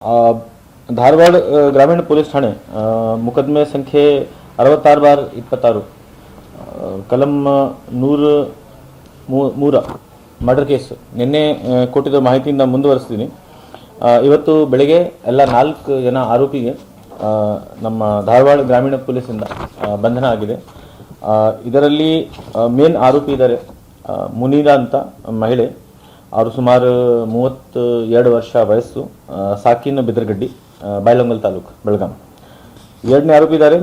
धारवाड़ ग्रामीण पुलिस ठाणे मुकदमे संख्ये 66/26 ಕಲಂ 103 ಮರ್ಡರ್ ಕೇಸ್ ನಿನ್ನೆ ಕೊಟ್ಟಿದ್ದ ಮಾಹಿತಿಯಿಂದ ಮುಂದುವರಿಸ್ತೀನಿ. ಇವತ್ತು ಬೆಳಗ್ಗೆ ಎಲ್ಲ 4 ಜನ ಆರೋಪಿಗೆ ನಮ್ಮ ಧಾರವಾಡ ಗ್ರಾಮೀಣ ಪೊಲೀಸಿಂದ ಬಂಧನ ಆಗಿದೆ. ಇದರಲ್ಲಿ ಮೇನ್ ಆರೋಪಿ ಇದ್ದಾರೆ ಮುನೀರಾ ಅಂತ ಮಹಿಳೆ. ಅವರು ಸುಮಾರು 32 ವರ್ಷ ವಯಸ್ಸು, ಸಾಕಿನ ಬಿದರಗಡ್ಡಿ, ಬೈಲಹೊಂಗಲ ತಾಲೂಕು, ಬೆಳಗಾಂ. ಎರಡನೇ ಆರೋಪಿ ಇದ್ದಾರೆ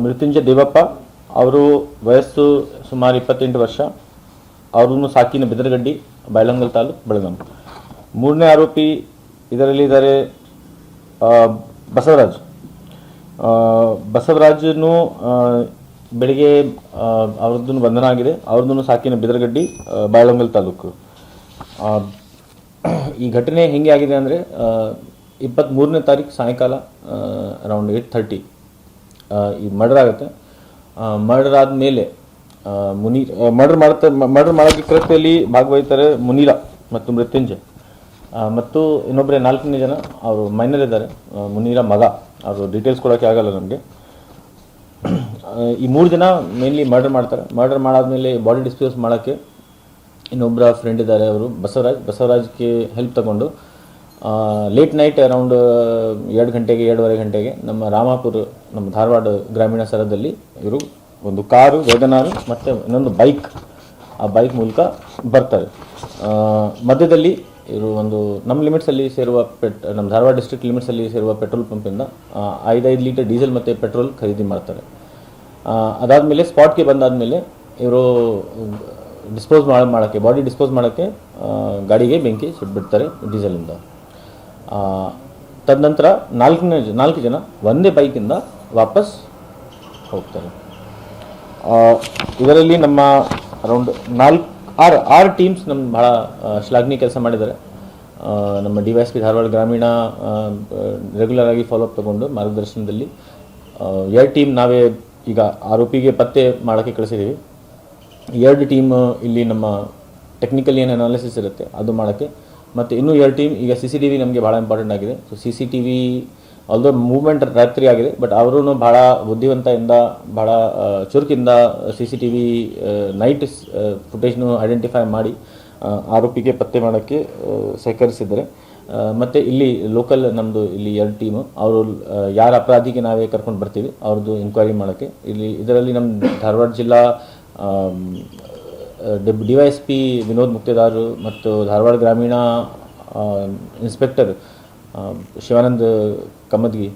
ಮೃತ್ಯುಂಜಯ ದೇವಪ್ಪ. ಅವರು ವಯಸ್ಸು ಸುಮಾರು 28 ವರ್ಷ, ಅವರು ಸಾಕಿನ ಬಿದರಗಡ್ಡಿ, ಬೈಲಹೊಂಗಲ ತಾಲೂಕು, ಬೆಳಗಾಂ. ಮೂರನೇ ಆರೋಪಿ ಇದರಲ್ಲಿ ಇದ್ದಾರೆ ಬಸವರಾಜನು. ಬೆಳಿಗ್ಗೆ ಅವ್ರದ್ದು ಬಂಧನ ಆಗಿದೆ. ಅವ್ರದ್ದು ಸಾಕಿನ ಬಿದರಗಡ್ಡಿ, ಬೈಲಹೊಂಗಲ ತಾಲೂಕು. ಈ ಘಟನೆ ಹೆಂಗೆ ಆಗಿದೆ ಅಂದರೆ 23ನೇ ತಾರೀಕು ಸಾಯಂಕಾಲ ಅರೌಂಡ್ 8:30 ಈ ಮರ್ಡರ್ ಆಗುತ್ತೆ. ಮರ್ಡರ್ ಆದಮೇಲೆ ಮರ್ಡರ್ ಮಾಡೋಕ್ಕೆ ಕೃತ್ಯದಲ್ಲಿ ಭಾಗವಹಿಸ್ತಾರೆ ಮುನೀರಾ ಮತ್ತು ಮೃತ್ಯುಂಜಯ ಮತ್ತು ಇನ್ನೊಬ್ಬರೇ 4ನೇ ಜನ. ಅವರು ಮೈನರ್ ಇದ್ದಾರೆ, ಮುನೀರಾ ಮಗ. ಅವರು ಡೀಟೇಲ್ಸ್ ಕೊಡೋಕ್ಕೆ ಆಗಲ್ಲ ನಮಗೆ. ಈ 3 ಜನ ಮೇನ್ಲಿ ಮರ್ಡರ್ ಮಾಡ್ತಾರೆ. ಮರ್ಡರ್ ಮಾಡಾದ್ಮೇಲೆ ಬಾಡಿ ಡಿಸ್ಪೋಸ್ ಮಾಡೋಕ್ಕೆ ಇನ್ನೊಬ್ಬರ ಫ್ರೆಂಡ್ ಇದ್ದಾರೆ, ಅವರು ಬಸವರಾಜ್ಗೆ ಹೆಲ್ಪ್ ತಗೊಂಡು ಲೇಟ್ ನೈಟ್ ಅರೌಂಡ್ 2 ಗಂಟೆಗೆ 2:30 ಗಂಟೆಗೆ ನಮ್ಮ ರಾಮಾಪುರ, ನಮ್ಮ ಧಾರವಾಡ ಗ್ರಾಮೀಣ ಸ್ಥಳದಲ್ಲಿ ಇವರು ಒಂದು ಕಾರು, ವೇಗನಾರು ಮತ್ತು ಇನ್ನೊಂದು ಬೈಕ್, ಆ ಬೈಕ್ ಮೂಲಕ ಬರ್ತಾರೆ. ಮಧ್ಯದಲ್ಲಿ ಇವರು ಒಂದು ನಮ್ಮ ಲಿಮಿಟ್ಸಲ್ಲಿ ಸೇರುವ ನಮ್ಮ ಧಾರವಾಡ ಡಿಸ್ಟ್ರಿಕ್ಟ್ ಲಿಮಿಟ್ಸಲ್ಲಿ ಸೇರುವ ಪೆಟ್ರೋಲ್ ಪಂಪಿಂದ 5 ಲೀಟರ್ ಡೀಸೆಲ್ ಮತ್ತು ಪೆಟ್ರೋಲ್ ಖರೀದಿ ಮಾಡ್ತಾರೆ. ಅದಾದಮೇಲೆ ಸ್ಪಾಟ್ಗೆ ಬಂದಾದಮೇಲೆ ಇವರು ಬಾಡಿ ಡಿಸ್ಪೋಸ್ ಮಾಡೋಕ್ಕೆ ಗಾಡಿಗೆ ಬೆಂಕಿ ಸುಟ್ಬಿಡ್ತಾರೆ ಡೀಸೆಲಿಂದ. ತದನಂತರ 4 ಜನ ಒಂದೇ ಬೈಕಿಂದ ವಾಪಸ್ ಹೋಗ್ತಾರೆ. ಇದರಲ್ಲಿ ನಮ್ಮ ಅರೌಂಡ್ 6 ಟೀಮ್ಸ್ ನಮ್ಮ ಭಾಳ ಶ್ಲಾಘನೀಯ ಕೆಲಸ ಮಾಡಿದ್ದಾರೆ. ನಮ್ಮ DYSP ಧಾರವಾಡ ಗ್ರಾಮೀಣ ರೆಗ್ಯುಲರ್ ಆಗಿ ಫಾಲೋಅಪ್ ತಗೊಂಡು ಮಾರ್ಗದರ್ಶನದಲ್ಲಿ 2 ಟೀಮ್ ನಾವೇ ಈಗ ಆರೋಪಿಗೆ ಪತ್ತೆ ಮಾಡೋಕ್ಕೆ ಕಳಿಸಿದ್ದೀವಿ. 2 ಟೀಮ್ ಇಲ್ಲಿ ನಮ್ಮ ಟೆಕ್ನಿಕಲ್ ಏನು ಅನಾಲಿಸಿಸ್ ಇರುತ್ತೆ ಅದು ಮಾಡೋಕ್ಕೆ, ಮತ್ತು ಇನ್ನೂ 2 ಟೀಮ್ ಈಗ CCTV ನಮಗೆ ಭಾಳ ಇಂಪಾರ್ಟೆಂಟ್ ಆಗಿದೆ. ಸೊ CCTV ಆಲ್ದೋ ಮೂವ್ಮೆಂಟ್ ರಾತ್ರಿ ಆಗಿದೆ, ಬಟ್ ಅವರು ಭಾಳ ಬುದ್ಧಿವಂತದಿಂದ ಭಾಳ ಚುರುಕಿಂದ CCTV ನೈಟ್ ಫುಟೇಜ್ನು ಐಡೆಂಟಿಫೈ ಮಾಡಿ ಆರೋಪಿಗೆ ಪತ್ತೆ ಮಾಡೋಕ್ಕೆ ಸಹಕರಿಸಿದ್ದಾರೆ. ಮತ್ತು ಇಲ್ಲಿ ಲೋಕಲ್ ನಮ್ಮದು ಇಲ್ಲಿ 2 ಟೀಮು, ಅವರು ಯಾರ ಅಪರಾಧಿಗೆ ನಾವೇ ಕರ್ಕೊಂಡು ಬರ್ತೀವಿ ಅವ್ರದ್ದು ಇನ್ಕ್ವೈರಿ ಮಾಡೋಕ್ಕೆ. ಇದರಲ್ಲಿ ನಮ್ಮ ಧಾರವಾಡ ಜಿಲ್ಲಾ DYSP ವಿನೋದ್ ಮುಕ್ತೇದಾರ್ ಮತ್ತು ಧಾರವಾಡ ಗ್ರಾಮೀಣ ಇನ್ಸ್ಪೆಕ್ಟರ್ ಶಿವಾನಂದ್ ಕಮದ್ಗಿ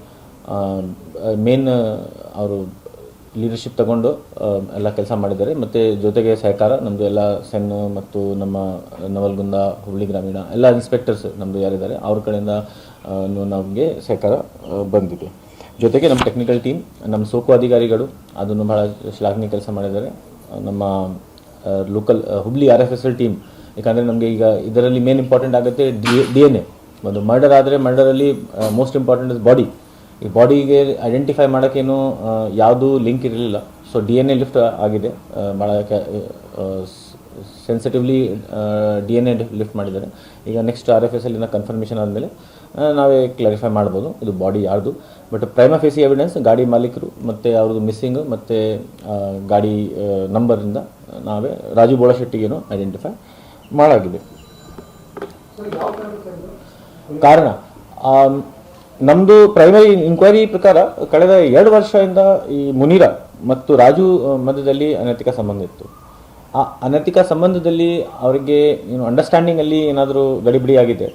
ಮೇನ್ ಅವರು ಲೀಡರ್ಶಿಪ್ ತಗೊಂಡು ಎಲ್ಲ ಕೆಲಸ ಮಾಡಿದ್ದಾರೆ. ಮತ್ತು ಜೊತೆಗೆ ಸಹಕಾರ ನಮ್ಮದು ಎಲ್ಲ ಸೆನ್ ಮತ್ತು ನಮ್ಮ ನವಲ್ಗುಂದ, ಹುಬ್ಳಿ ಗ್ರಾಮೀಣ ಎಲ್ಲ ಇನ್ಸ್ಪೆಕ್ಟರ್ಸ್ ನಮ್ಮದು ಯಾರಿದ್ದಾರೆ ಅವ್ರ ಕಡೆಯಿಂದ ನಮಗೆ ಸಹಕಾರ ಬಂದಿದೆ. ಜೊತೆಗೆ ನಮ್ಮ ಟೆಕ್ನಿಕಲ್ ಟೀಮ್, ನಮ್ಮ ಸೋಕು ಅಧಿಕಾರಿಗಳು ಅದನ್ನು ಭಾಳ ಶ್ಲಾಘನೀಯ ಕೆಲಸ ಮಾಡಿದ್ದಾರೆ. ನಮ್ಮ ಲೋಕಲ್ ಹುಬ್ಳಿ RFSL ಟೀಮ್, ಯಾಕಂದರೆ ನಮಗೆ ಈಗ ಇದರಲ್ಲಿ ಮೇನ್ ಇಂಪಾರ್ಟೆಂಟ್ ಆಗುತ್ತೆ DNA. ಒಂದು ಮರ್ಡರ್ ಆದರೆ ಮರ್ಡರಲ್ಲಿ ಮೋಸ್ಟ್ ಇಂಪಾರ್ಟೆಂಟ್ ಇಸ್ ಬಾಡಿ. ಈ ಬಾಡಿಗೆ ಐಡೆಂಟಿಫೈ ಮಾಡೋಕ್ಕೇನು ಯಾವುದೂ ಲಿಂಕ್ ಇರಲಿಲ್ಲ. ಸೊ DNA ಲಿಫ್ಟ್ ಆಗಿದೆ, ಭಾಳ ಸೆನ್ಸಿಟಿವ್ಲಿ DNA ಲಿಫ್ಟ್ ಮಾಡಿದ್ದಾರೆ. ಈಗ ನೆಕ್ಸ್ಟ್ RFSLನ ಕನ್ಫರ್ಮೇಷನ್ ಆದಮೇಲೆ ನಾವೇ ಕ್ಲಾರಿಫೈ ಮಾಡ್ಬೋದು ಇದು ಬಾಡಿ ಯಾರ್ದು. ಬಟ್ ಪ್ರೈಮಾ ಫೇಸಿ ಎವಿಡೆನ್ಸ್ ಗಾಡಿ ಮಾಲೀಕರು ಮತ್ತು ಅವ್ರದ್ದು ಮಿಸ್ಸಿಂಗ್ ಮತ್ತು ಗಾಡಿ ನಂಬರಿಂದ ನಾವೇ ರಾಜು ಬೋಳಶೆಟ್ಟಿಗೇನು ಐಡೆಂಟಿಫೈ ಮಾಡಾಗಿದೆ. ಕಾರಣ ನಮ್ಮದು ಪ್ರೈಮರಿ ಇನ್ಕ್ವೈರಿ ಪ್ರಕಾರ ಕಳೆದ 2 ವರ್ಷದಿಂದ ಈ ಮುನೀರಾ ಮತ್ತು ರಾಜು ಮಧ್ಯದಲ್ಲಿ ಅನೈತಿಕ ಸಂಬಂಧ ಇತ್ತು. ಆ ಅನೈತಿಕ ಸಂಬಂಧದಲ್ಲಿ ಅವರಿಗೆ ಅಂಡರ್ಸ್ಟ್ಯಾಂಡಿಂಗಲ್ಲಿ ಏನಾದರೂ ಗಡಿಬಿಡಿ ಆಗಿದೆ.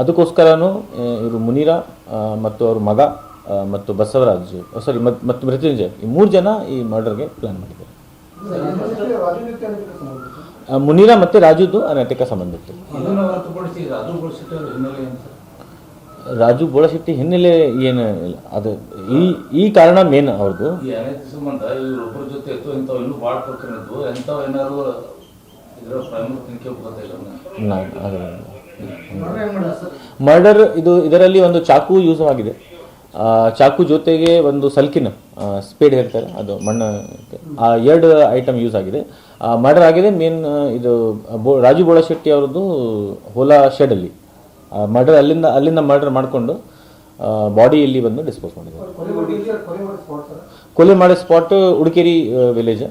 ಅದಕ್ಕೋಸ್ಕರನೂ ಇವರು ಮುನೀರಾ ಮತ್ತು ಅವ್ರ ಮಗ ಮತ್ತು ಬಸವರಾಜ್ ಮತ್ತು ಮೃತ್ಯುಂಜಯ ಈ 3 ಜನ ಈ ಮರ್ಡರ್ಗೆ ಪ್ಲಾನ್ ಮಾಡಿದ್ದಾರೆ. ಮುನೀರಾ ಮತ್ತು ರಾಜುದು ಅನೈತಿಕ ಸಂಬಂಧ ಇತ್ತು. ರಾಜು ಬೋಳಶೆಟ್ಟಿ ಹಿನ್ನೆಲೆ ಏನು ಇಲ್ಲ, ಅದು ಈ ಕಾರಣ ಮೇನ್ ಅವ್ರದ್ದು. ಮರ್ಡರ್ ಇದರಲ್ಲಿ ಒಂದು ಚಾಕು ಯೂಸ್ ಆಗಿದೆ. ಚಾಕು ಜೊತೆಗೆ ಒಂದು ಸಲ್ಕಿನ ಸ್ಪೇಡ್ ಹೇಳ್ತಾರೆ, ಅದು ಮಣ್ಣು, ಆ 2 ಐಟಮ್ ಯೂಸ್ ಆಗಿದೆ. ಮರ್ಡರ್ ಆಗಿದೆ ಮೇನ್ ಇದು ರಾಜು ಬೋಳಶೆಟ್ಟಿ ಅವರದ್ದು ಹೋಲಾ ಶೆಡಲ್ಲಿ ಮರ್ಡರ್ ಅಲ್ಲಿಂದ ಮರ್ಡರ್ ಮಾಡಿಕೊಂಡು ಬಾಡಿ ಇಲ್ಲಿ ಬಂದು ಡಿಸ್ಪೋಸ್ ಮಾಡಿದ್ದಾರೆ. ಕೊಲೆ ಮಾಡೋ ಸ್ಪಾಟ್ ಉಡುಕೇರಿ ವಿಲೇಜ್.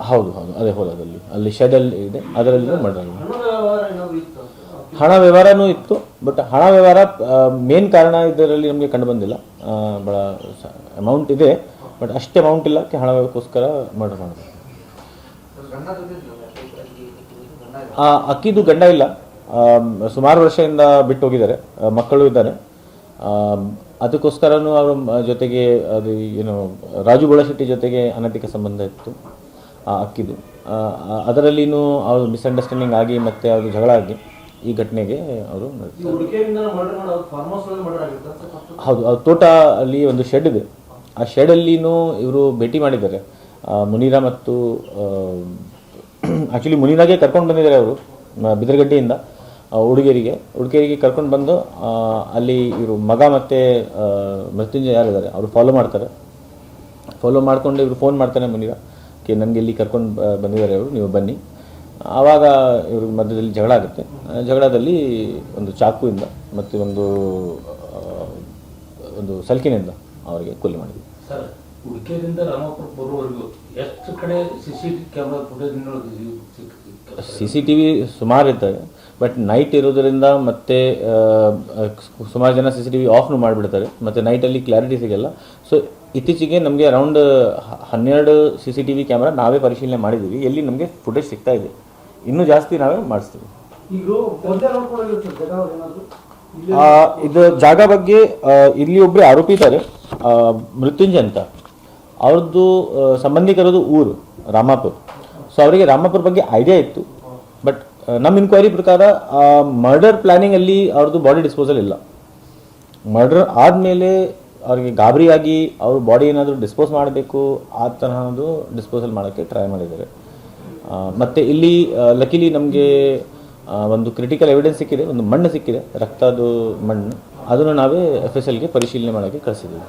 ಹೌದು ಅದೇ ಹೊಲದಲ್ಲಿ ಅಲ್ಲಿ ಶೆಡಲ್ಲಿ ಇದೆ, ಅದರಲ್ಲಿ ಮರ್ಡರ್. ಹಣ ವ್ಯವಹಾರನೂ ಇತ್ತು, ಬಟ್ ಹಣ ವ್ಯವಹಾರ ಮೇನ್ ಕಾರಣ ಇದರಲ್ಲಿ ನಮಗೆ ಕಂಡು ಬಂದಿಲ್ಲ. ಭಾಳ ಅಮೌಂಟ್ ಇದೆ, ಬಟ್ ಅಷ್ಟೇ ಅಮೌಂಟ್ ಇಲ್ಲ ಹಣ ವ್ಯವಹಾರಕ್ಕೋಸ್ಕರ ಮರ್ಡರ್ ಮಾಡೋದು. ಅಕ್ಕಿದು ಗಂಡ ಇಲ್ಲ, ಸುಮಾರು ವರ್ಷದಿಂದ ಬಿಟ್ಟು ಹೋಗಿದ್ದಾರೆ, ಮಕ್ಕಳು ಇದ್ದಾರೆ. ಅದಕ್ಕೋಸ್ಕರನೂ ಅವರ ಜೊತೆಗೆ ಅದು ಏನು ರಾಜು ಬೋಳಶೆಟ್ಟಿ ಜೊತೆಗೆ ಅನೈತಿಕ ಸಂಬಂಧ ಇತ್ತು ಅಕ್ಕಿದು. ಅದರಲ್ಲಿನೂ ಅವರು ಮಿಸ್ಅಂಡರ್ಸ್ಟ್ಯಾಂಡಿಂಗ್ ಆಗಿ ಮತ್ತೆ ಅವರು ಜಗಳ ಆಗಿ ಈ ಘಟನೆಗೆ ಅವರು ಹೌದು. ಅವ್ರ ತೋಟ ಅಲ್ಲಿ ಒಂದು ಶೆಡ್ ಇದೆ, ಆ ಶೆಡಲ್ಲಿನೂ ಇವರು ಭೇಟಿ ಮಾಡಿದ್ದಾರೆ. ಮುನೀರಾ ಮತ್ತು ಆ್ಯಕ್ಚುಲಿ ಮುನೀರಾಗೆ ಕರ್ಕೊಂಡು ಬಂದಿದ್ದಾರೆ ಅವರು ಬಿದರಗಡ್ಡೆಯಿಂದ ಉಡುಗೇರಿಗೆ ಕರ್ಕೊಂಡು ಬಂದು ಅಲ್ಲಿ ಇವರು ಮಗ ಮತ್ತು ಮೃತ್ಯುಂಜಯ ಯಾರಿದ್ದಾರೆ ಅವರು ಫಾಲೋ ಮಾಡಿಕೊಂಡು ಇವರು ಫೋನ್ ಮಾಡ್ತಾನೆ ಮುನೀರಾ ನನಗೆ ಇಲ್ಲಿ ಕರ್ಕೊಂಡು ಬಂದಿದ್ದಾರೆ ಅವರು, ನೀವು ಬನ್ನಿ. ಆವಾಗ ಇವ್ರ ಮಧ್ಯದಲ್ಲಿ ಜಗಳ ಆಗುತ್ತೆ. ಜಗಳದಲ್ಲಿ ಒಂದು ಚಾಕುವಿಂದ ಮತ್ತು ಒಂದು ಸಲ್ಕಿನಿಂದ ಅವರಿಗೆ ಕೊಲೆ ಮಾಡಿದ್ವಿ. ಸರ್, ಉಡುಪಿಯಿಂದ ರಾಮಪುರ ಬರುವವರೆಗೂ ಎಷ್ಟು ಕಡೆ CCTV ಸುಮಾರು ಇರ್ತವೆ, ಬಟ್ ನೈಟ್ ಇರೋದರಿಂದ ಮತ್ತೆ ಸುಮಾರು ಜನ CCTV ಆಫ್ನು ಮಾಡಿಬಿಡ್ತಾರೆ, ಮತ್ತು ನೈಟಲ್ಲಿ ಕ್ಲಾರಿಟಿ ಸಿಗಲ್ಲ. ಸೊ ಇತ್ತೀಚೆಗೆ ನಮಗೆ ಅರೌಂಡ್ 12 CCTV ಕ್ಯಾಮ್ರಾ ನಾವೇ ಪರಿಶೀಲನೆ ಮಾಡಿದ್ದೀವಿ, ಎಲ್ಲಿ ನಮಗೆ ಫುಟೇಜ್ ಸಿಗ್ತಾ ಇದೆ. ಇನ್ನೂ ಜಾಸ್ತಿ ನಾವೇ ಮಾಡಿಸ್ತೀವಿ. ಇದು ಜಾಗ ಬಗ್ಗೆ ಇಲ್ಲಿ ಒಬ್ಬರು ಆರೋಪಿ ಇದ್ದಾರೆ, ಮೃತ್ಯುಂಜಯ ಅಂತ. ಅವ್ರದ್ದು ಸಂಬಂಧಿಕರದು ಊರು ರಾಮಾಪುರ್. ಸೊ ಅವರಿಗೆ ರಾಮಾಪುರ ಬಗ್ಗೆ ಐಡಿಯಾ ಇತ್ತು, ಬಟ್ ನಮ್ಮ ಇನ್ಕ್ವೈರಿ ಪ್ರಕಾರ ಮರ್ಡರ್ ಪ್ಲಾನಿಂಗಲ್ಲಿ ಅವ್ರದ್ದು ಬಾಡಿ ಡಿಸ್ಪೋಸಲ್ ಇಲ್ಲ. ಮರ್ಡರ್ ಆದಮೇಲೆ ಅವ್ರಿಗೆ ಗಾಬರಿಯಾಗಿ ಅವ್ರ ಬಾಡಿ ಏನಾದರೂ ಡಿಸ್ಪೋಸ್ ಮಾಡಬೇಕು ಆ ತರಹದ್ದು ಡಿಸ್ಪೋಸಲ್ ಮಾಡೋಕ್ಕೆ ಟ್ರೈ ಮಾಡಿದ್ದಾರೆ. ಮತ್ತು ಇಲ್ಲಿ ಲಕಿಲಿ ನಮಗೆ ಒಂದು ಕ್ರಿಟಿಕಲ್ ಎವಿಡೆನ್ಸ್ ಸಿಕ್ಕಿದೆ, ಒಂದು ಮಣ್ಣು ಸಿಕ್ಕಿದೆ, ರಕ್ತದ ಮಣ್ಣು. ಅದನ್ನು ನಾವೇ FSLಗೆ ಪರಿಶೀಲನೆ ಮಾಡೋಕ್ಕೆ ಕಳಿಸಿದ್ದೀವಿ.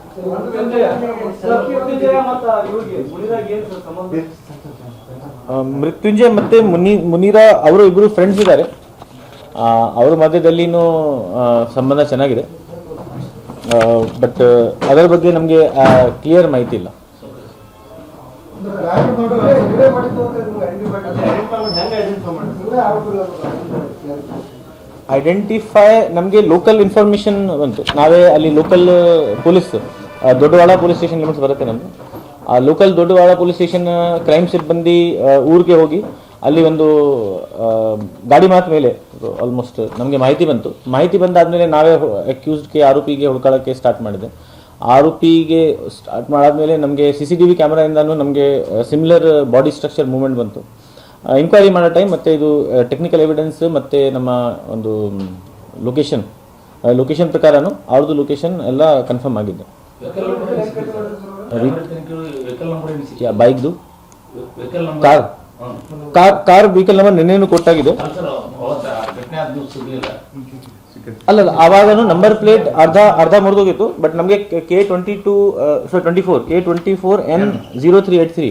ಮೃತ್ಯುಂಜಯ ಮತ್ತು ಮುನೀರಾ ಅವರು ಇಬ್ಬರು ಫ್ರೆಂಡ್ಸ್ ಇದ್ದಾರೆ. ಅವ್ರ ಮಧ್ಯದಲ್ಲಿನೂ ಸಂಬಂಧ ಚೆನ್ನಾಗಿದೆ, ಬಟ್ ಅದರ ಬಗ್ಗೆ ನಮಗೆ ಕ್ಲಿಯರ್ ಮಾಹಿತಿ ಇಲ್ಲ. ಐಡೆಂಟಿಫೈ ನಮಗೆ ಲೋಕಲ್ ಇನ್ಫಾರ್ಮೇಷನ್ ಬಂತು. ನಾವೇ ಅಲ್ಲಿ local police Doddawad police station limits ಬರುತ್ತೆ ನಮ್ಮದು. ಆ local Doddawad police station crime ಸಿಬ್ಬಂದಿ ಊರಿಗೆ ಹೋಗಿ ಅಲ್ಲಿ ಒಂದು ಗಾಡಿ ಮಾತು ಮೇಲೆ ಆಲ್ಮೋಸ್ಟ್ ನಮಗೆ ಮಾಹಿತಿ ಬಂದಾದಮೇಲೆ ನಾವೇ ಅಕ್ಯೂಸ್ಡ್ಗೆ ಆರೋಪಿಗೆ ಹುಡ್ಕೊಳ್ಳೋಕ್ಕೆ ಸ್ಟಾರ್ಟ್ ಮಾಡಿದೆ. ಆರೋಪಿಗೆ ಸ್ಟಾರ್ಟ್ ಮಾಡಾದ್ಮೇಲೆ ನಮಗೆ CCTV ಕ್ಯಾಮ್ರಾಯಿಂದನೂ ನಮಗೆ ಸಿಮಿಲರ್ ಬಾಡಿ ಸ್ಟ್ರಕ್ಚರ್ ಮೂವ್ಮೆಂಟ್ ಬಂತು. ಇನ್ಕ್ವೈರಿ ಮಾಡೋ ಟೈಮ್ ಮತ್ತು ಇದು ಟೆಕ್ನಿಕಲ್ ಎವಿಡೆನ್ಸ್ ಮತ್ತು ನಮ್ಮ ಒಂದು ಲೊಕೇಶನ್ ಪ್ರಕಾರನೂ ಅವ್ರದ್ದು ಲೊಕೇಶನ್ ಎಲ್ಲ ಕನ್ಫರ್ಮ್ ಆಗಿದ್ದು. ಬೈಕ್ದು ಕಾರ್ ವೆಹಿಕಲ್ ನಂಬರ್ ನಿನ್ನೆನೂ ಕೊಟ್ಟಾಗಿದೆ. ಅಲ್ಲ, ಆವಾಗನು ನಂಬರ್ ಪ್ಲೇಟ್ ಅರ್ಧ ಮುರಿದೋಗಿತ್ತು, ಬಟ್ ನಮಗೆ K24 N0383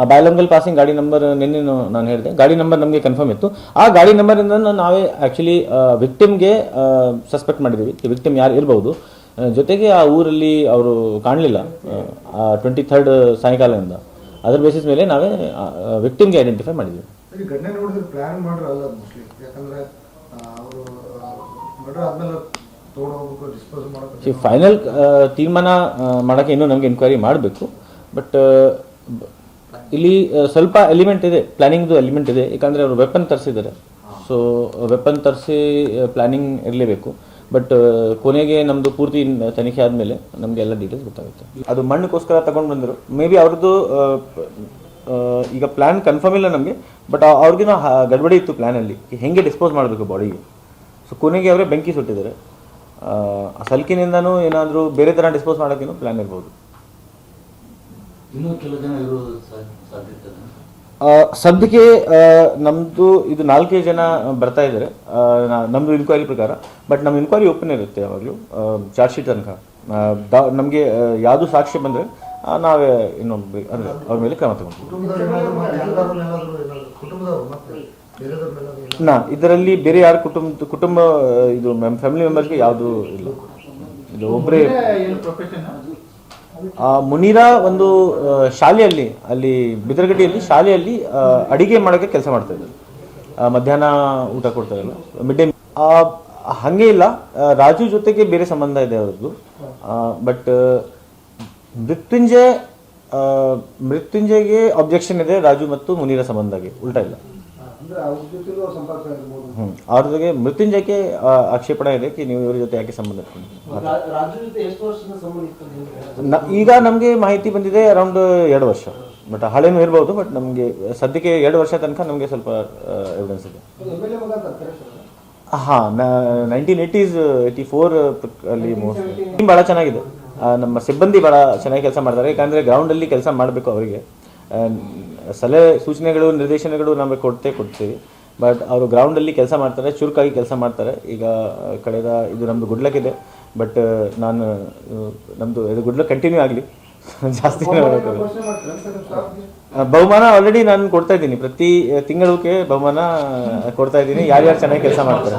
ಬಾಯಲಂಗಲ್ ಪಾಸಿಂಗ್ ಗಾಡಿ ನಂಬರ್ ನಿನ್ನೆ ನಾನು ಹೇಳಿದೆ, ಗಾಡಿ ನಂಬರ್ ನಮಗೆ ಕನ್ಫರ್ಮ್ ಇತ್ತು. ಆ ಗಾಡಿ ನಂಬರಿಂದ ನಾವೇ ಆ್ಯಕ್ಚುಲಿ ವಿಕ್ಟಿಮ್ಗೆ ಸಸ್ಪೆಕ್ಟ್ ಮಾಡಿದ್ದೀವಿ, ವಿಕ್ಟಿಮ್ ಯಾರು ಇರ್ಬೋದು. ಜೊತೆಗೆ ಆ ಊರಲ್ಲಿ ಅವರು ಕಾಣಲಿಲ್ಲ 23rd ಸಾಯಂಕಾಲದಿಂದ. ಅದರ ಬೇಸಿಸ್ ಮೇಲೆ ನಾವೇ ವಿಕ್ಟಿಮ್ಗೆ ಐಡೆಂಟಿಫೈ ಮಾಡಿದ್ದೀವಿ. ಫೈನಲ್ ತೀರ್ಮಾನ ಮಾಡೋಕ್ಕೆ ಇನ್ನೂ ನಮಗೆ ಎನ್ಕ್ವೈರಿ ಮಾಡಬೇಕು, ಬಟ್ ಇಲ್ಲಿ ಸ್ವಲ್ಪ ಎಲಿಮೆಂಟ್ ಇದೆ, ಪ್ಲಾನಿಂಗ್ದು ಎಲಿಮೆಂಟ್ ಇದೆ. ಯಾಕಂದರೆ ಅವರು ವೆಪನ್ ತರಿಸಿದ್ದಾರೆ, ಸೊ ವೆಪನ್ ತರಿಸಿ ಪ್ಲಾನಿಂಗ್ ಇರಲೇಬೇಕು. ಬಟ್ ಕೊನೆಗೆ ನಮ್ಮದು ಪೂರ್ತಿ ತನಿಖೆ ಆದಮೇಲೆ ನಮಗೆ ಎಲ್ಲ ಡೀಟೇಲ್ಸ್ ಗೊತ್ತಾಗುತ್ತೆ. ಅದು ಮಣ್ಣಕ್ಕೋಸ್ಕರ ತಗೊಂಡು ಬಂದರು. ಮೇ ಬಿ ಅವ್ರದ್ದು ಈಗ ಪ್ಲ್ಯಾನ್ ಕನ್ಫರ್ಮ್ ಇಲ್ಲ ನಮಗೆ, ಬಟ್ ಅವ್ರಿಗಿನ ಗಡ್ಬಡಿ ಇತ್ತು ಪ್ಲ್ಯಾನಲ್ಲಿ, ಹೆಂಗೆ ಡಿಸ್ಪೋಸ್ ಮಾಡಬೇಕು ಬಾಡಿಗೆ. ಸೊ ಕೊನೆಗೆ ಅವರೇ ಬೆಂಕಿ ಸುಟ್ಟಿದ್ದಾರೆ. ಆ ಸಲ್ಕಿನಿಂದನೂ ಏನಾದರೂ ಬೇರೆ ಥರ ಡಿಸ್ಪೋಸ್ ಮಾಡೋಕ್ಕೇನೋ ಪ್ಲ್ಯಾನ್ ಇರ್ಬೋದು. ಸದ್ಯಕ್ಕೆ ನಮ್ಮದು ಇದು 4 ಜನ ಬರ್ತಾ ಇದ್ದಾರೆ ನಮ್ಮದು ಇನ್ಕ್ವೈರಿ ಪ್ರಕಾರ. ಬಟ್ ನಮ್ಮ ಇನ್ಕ್ವೈರಿ ಓಪನ್ ಇರುತ್ತೆ ಯಾವಾಗಲೂ ಚಾರ್ಜ್ ಶೀಟ್ ತನಕ. ನಮಗೆ ಯಾವುದು ಸಾಕ್ಷ್ಯ ಬಂದರೆ ನಾವೇ ಇನ್ನೊಬ್ಬ ಅಂದರೆ ಅವ್ರ ಮೇಲೆ ಕ್ರಮ ತಗೊಂಡು ಇದರಲ್ಲಿ ಬೇರೆ ಯಾರು ಕುಟುಂಬ ಇದು ಫ್ಯಾಮಿಲಿ ಮೆಂಬರ್ಸ್ಗೆ ಯಾವುದು ಇಲ್ಲ. ಇದು ಒಬ್ಬರೇ. ಮುನೀರಾ ಒಂದು ಶಾಲೆಯಲ್ಲಿ, ಅಲ್ಲಿ ಬಿದರಗಟ್ಟಿಯಲ್ಲಿ ಶಾಲೆಯಲ್ಲಿ ಅಡಿಗೆ ಮಾಡೋಕ್ಕೆ ಕೆಲಸ ಮಾಡ್ತಾ ಇದ್ದಾರೆ. ಮಧ್ಯಾಹ್ನ ಊಟ ಕೊಡ್ತಾ ಇಲ್ಲ, ಮಿಡ್ ಡೇ. ಹಾಗೆ ಇಲ್ಲ, ರಾಜು ಜೊತೆಗೆ ಬೇರೆ ಸಂಬಂಧ ಇದೆ ಅವ್ರದ್ದು. ಬಟ್ ಮೃತ್ಯುಂಜಯ್ಗೆ ಅಬ್ಜೆಕ್ಷನ್ ಇದೆ ರಾಜು ಮತ್ತು ಮುನೀರ ಸಂಬಂಧಕ್ಕೆ, ಉಲ್ಟಾ ಇಲ್ಲ. ಅವ್ರ ಜೊತೆಗೆ ಮೃತ್ಯುಂಜಯಕ್ಕೆ ಆಕ್ಷೇಪಣೆ ಇದೆ ಕಿ ನೀವು ಇವ್ರ ಜೊತೆ ಯಾಕೆ ಸಂಬಂಧ ಇಟ್ಕೊಂಡು. ಈಗ ನಮಗೆ ಮಾಹಿತಿ ಬಂದಿದೆ ಅರೌಂಡ್ 2 ವರ್ಷ, ಬಟ್ ಹಳೇನೂ ಇರ್ಬೋದು. ಬಟ್ ನಮಗೆ ಸದ್ಯಕ್ಕೆ 2 ವರ್ಷ ತನಕ ನಮಗೆ ಸ್ವಲ್ಪ ಎವಿಡೆನ್ಸ್ ಇದೆ. ಹಾಂ, 1980s 84 ಅಲ್ಲಿ ಟೀಮ್ ಭಾಳ ಚೆನ್ನಾಗಿದೆ. ನಮ್ಮ ಸಿಬ್ಬಂದಿ ಭಾಳ ಚೆನ್ನಾಗಿ ಕೆಲಸ ಮಾಡ್ತಾರೆ. ಯಾಕಂದರೆ ಗ್ರೌಂಡಲ್ಲಿ ಕೆಲಸ ಮಾಡಬೇಕು, ಅವರಿಗೆ ಸಲಹೆ ಸೂಚನೆಗಳು ನಿರ್ದೇಶನಗಳು ನಾವು ಕೊಡ್ತೀವಿ. ಬಟ್ ಅವರು ಗ್ರೌಂಡಲ್ಲಿ ಕೆಲಸ ಮಾಡ್ತಾರೆ, ಚುರುಕಾಗಿ ಕೆಲಸ ಮಾಡ್ತಾರೆ. ಈಗ ಕಳೆದ ಇದು ನಮ್ಮದು ಗುಡ್ ಲಕ್ ಇದೆ, ಬಟ್ ನಮ್ಮದು ಇದು ಗುಡ್ ಲಕ್ ಕಂಟಿನ್ಯೂ ಆಗಲಿ. ಜಾಸ್ತಿ ಬಹುಮಾನ ಆಲ್ರೆಡಿ ನಾನು ಕೊಡ್ತಾ ಇದ್ದೀನಿ, ಪ್ರತಿ ತಿಂಗಳಿಗೆ ಬಹುಮಾನ ಕೊಡ್ತಾ ಇದ್ದೀನಿ ಯಾರ್ಯಾರು ಚೆನ್ನಾಗಿ ಕೆಲಸ ಮಾಡ್ತಾರೆ.